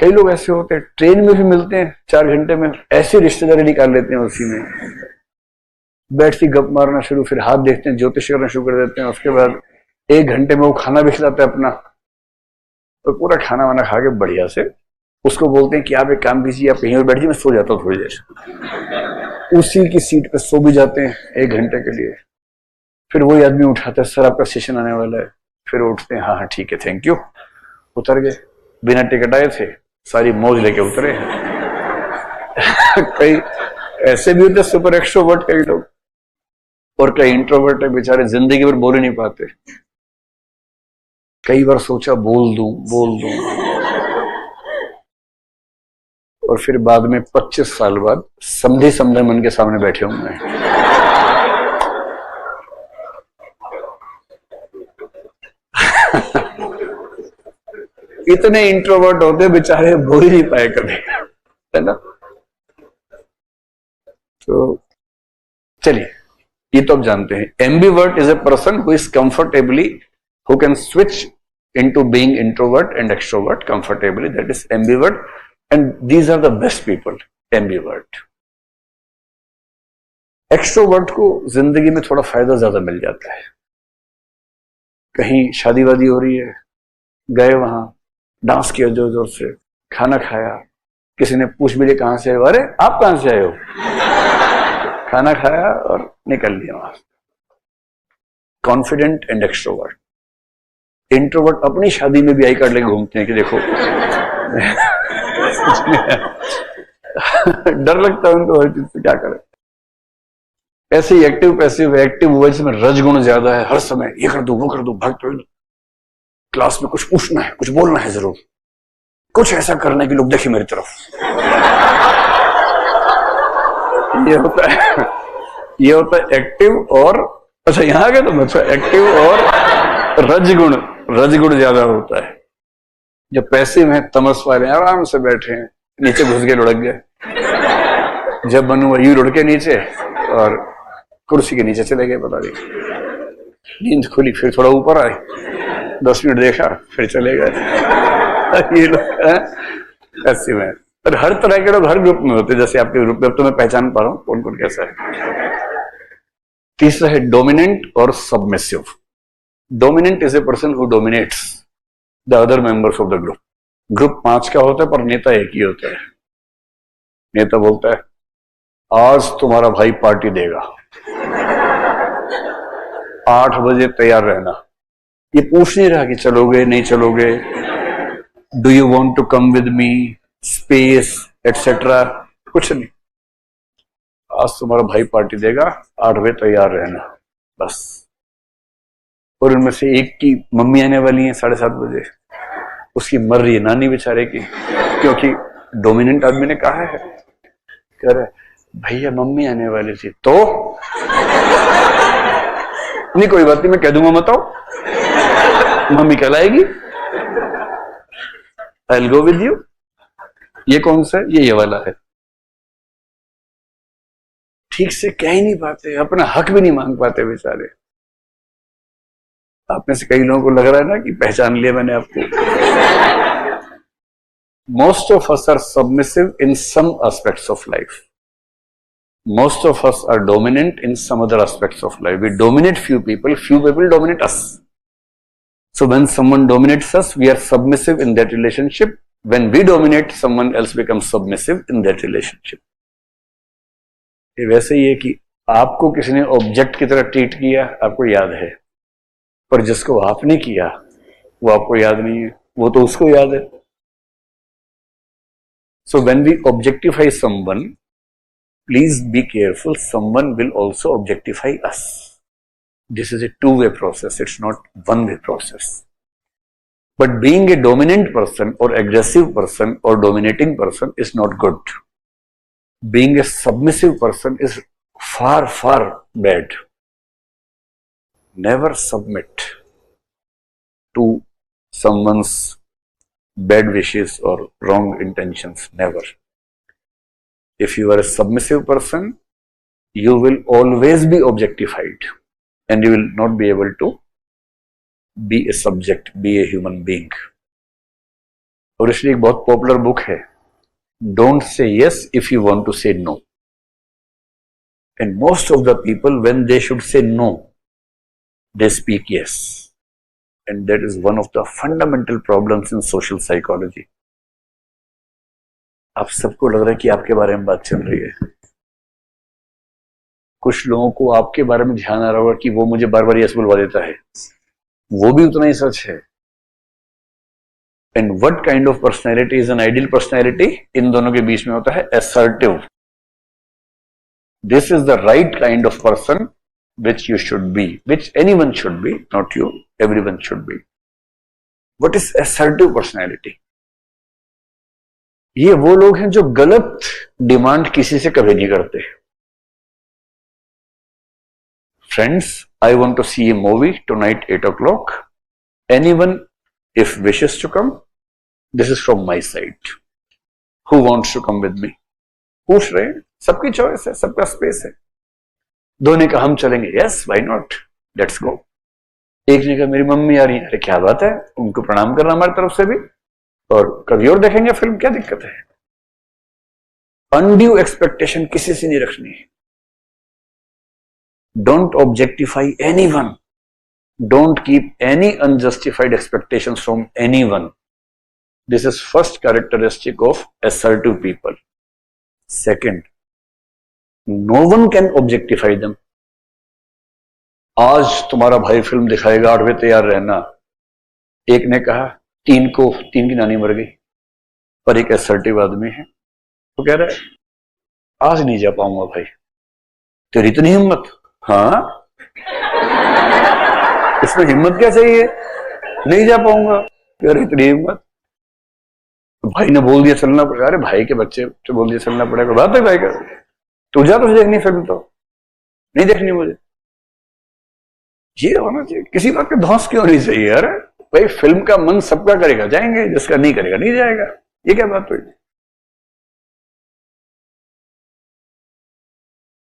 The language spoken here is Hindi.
कई लोग ऐसे होते हैं ट्रेन में भी मिलते हैं, 4 घंटे में ऐसी रिश्तेदारी निकाल लेते हैं, उसी में बैठ के गप मारना शुरू, फिर हाथ देखते हैं, ज्योतिष करना शुरू कर देते हैं। उसके बाद 1 घंटे में वो खाना भी खिलाता है अपना, और पूरा खाना वाना खा के बढ़िया से उसको बोलते हैं कि आप एक काम कीजिए, आप कहीं और बैठिए, मैं सो जाता हूँ थोड़ी देर। उसी की सीट पे सो भी जाते हैं 1 घंटे के लिए। फिर वही आदमी उठाता है, सर आपका सेशन आने वाला है। फिर उठते हैं, हाँ हाँ ठीक है थैंक यू, उतर गए, बिना टिकट आए थे, सारी मौज लेके उतरे हैं। कई ऐसे भी होते सुपर एक्सट्रोवर्ट कई लोग, और कई इंट्रोवर्ट है, बेचारे जिंदगी भर बोल ही नहीं पाते। कई बार सोचा बोल दूं, और फिर बाद में 25 साल बाद समझे समझे मन के सामने बैठे होंगे। इतने इंट्रोवर्ट होते बेचारे, बोल ही नहीं पाए कभी, है ना। तो चलिए, ये तो आप जानते हैं। Ambivert is a person who is comfortably, who can switch into being introvert and extrovert comfortably, that is ambivert, and these are the best people, ambivert. extrovert को जिंदगी में थोड़ा फायदा ज्यादा मिल जाता है। कहीं शादी वादी हो रही है, गए वहां, डांस किया जोर जोर से, खाना खाया, किसी ने पूछ भी लिया कहां से आए हो, अरे आप कहां से आए हो, खाना खाया और निकल लिया वहां। Confident and extrovert. इंट्रोवर्ट अपनी शादी में भी आई कार्ड लेके घूमते हैं कि देखो डर लगता है उनको हर चीज से, क्या करें। ऐसे ही एक्टिव पैसिव, एक्टिव वो जिसमें रजगुण ज्यादा है, हर समय ये कर दो वो कर दो, भागते हुए क्लास में कुछ पूछना है, कुछ बोलना है, जरूर कुछ ऐसा करना है कि लोग देखें मेरी तरफ। ये होता है एक्टिव और, अच्छा यहां आ गए तो मतलब एक्टिव और रजगुण ज्यादा होता है। जो पैसिव है, तमस वाले, आराम से बैठे हैं, नीचे घुस गए, लुढ़क गए। जब बनू यूं लुढ़ के नीचे और कुर्सी के नीचे चले गए, पता नहीं। नींद खुली, फिर थोड़ा ऊपर आए, 10 मिनट देखा, फिर चले गए। ये लोग ऐसे में, और हर तरह के लोग हर ग्रुप में होते हैं। जैसे आपके ग्रुप में अब तो मैं पहचान पा रहा हूं कौन कौन कैसा है। तीसरा है डोमिनेंट और submissive. Dominant is a person who dominates the other members of the group. Group 5 का होता है पर नेता एक ही होता है। नेता बोलता है आज तुम्हारा भाई पार्टी देगा, 8 बजे तैयार रहना। ये पूछ नहीं रहा कि चलोगे नहीं चलोगे, do you want to come with me, space etcetera, कुछ नहीं। आज तुम्हारा भाई पार्टी देगा, 8 बजे तैयार रहना, बस। और उनमें से एक की मम्मी आने वाली है 7:30 बजे, उसकी मर रही है नानी बेचारे की, क्योंकि डोमिनेंट आदमी ने कहा है, कह रहे भैया मम्मी आने वाली थी, तो नहीं कोई बात नहीं, मैं कह दूंगा, मत आओ, मम्मी कल आएगी, I will go with you. ये कौन सा है? ये वाला है। ठीक से कह ही नहीं पाते, अपना हक भी नहीं मांग पाते बेचारे। आप में से कई लोगों को लग रहा है ना कि पहचान लिया मैंने आपको। Most of us are submissive in some aspects of life. Most of us are dominant in some other aspects of life. We dominate few people dominate us. So when someone dominates us, we are submissive in that relationship. When we dominate, someone else becomes submissive in that relationship. ये वैसे ही है कि आपको किसी ने ऑब्जेक्ट की तरह ट्रीट किया, आपको याद है, पर जिसको आपने किया वो आपको याद नहीं है, वो तो उसको याद है. So when we objectify someone, please be careful, someone will also objectify us. This is a two-way process, it's not one-way process. But being a dominant person or aggressive person or dominating person is not good. Being a submissive person is far, far bad. Never submit to someone's bad wishes or wrong intentions, never. If you are a submissive person, you will always be objectified and you will not be able to be a subject, be a human being. और इसलिए एक बहुत पॉपुलर बुक है, don't say yes if you want to say no. And most of the people when they should say no they speak yes, and that is one of the fundamental problems in social psychology. आप सबको लग रहा है कि आपके बारे में बात चल रही है, कुछ लोगों को आपके बारे में ध्यान आ रहा होगा कि वो मुझे बार बार यस बुलवा देता है, वो भी उतना ही सच है। And what kind of personality is an ideal personality? इन दोनों के बीच में होता है assertive. This is the right kind of person which you should be, which anyone should be, not you, everyone should be. What is assertive personality? ये वो लोग हैं जो गलत डिमांड किसी से कभी नहीं करते। Friends, I want to see a movie tonight 8 o'clock. Anyone, if wishes to come, this is from my side. Who wants to come with me? पूछ रहे हैं, सबकी चॉइस है, सबका स्पेस है। दो ने कहा हम चलेंगे, yes why not, let's go. एक ने कहा मेरी मम्मी आ रही है, अरे क्या बात है, उनको प्रणाम करना हमारी तरफ से भी, और कभी और देखेंगे फिल्म, क्या दिक्कत है। अनड्यू एक्सपेक्टेशन किसी से नहीं रखनी है। Don't objectify anyone, don't keep any unjustified expectations from anyone. This is first characteristic of assertive people. Second, no one can objectify them. आज तुम्हारा भाई फिल्म दिखाएगा, 8 बजे तैयार रहना। एक ने कहा तीन की नानी मर गई, पर एक असर्टिव आदमी है, वो कह रहा है आज नहीं जा पाऊंगा भाई। तेरी इतनी हिम्मत? हाँ, इसमें हिम्मत क्या चाहिए, नहीं जा पाऊंगा, यार इतनी हिम्मत। भाई ने बोल दिया चलना पड़ेगा, अरे भाई के बच्चे तो बोल दिया चलना पड़ेगा, बात है भाई का, तू जा, तुझे देखनी फिल्म तो नहीं देखनी मुझे। ये होना चाहिए, किसी बात पे धौंस क्यों नहीं चाहिए यार। भाई फिल्म का मन सबका करेगा, जाएंगे, जिसका नहीं करेगा नहीं जाएगा, ये क्या बात हुई।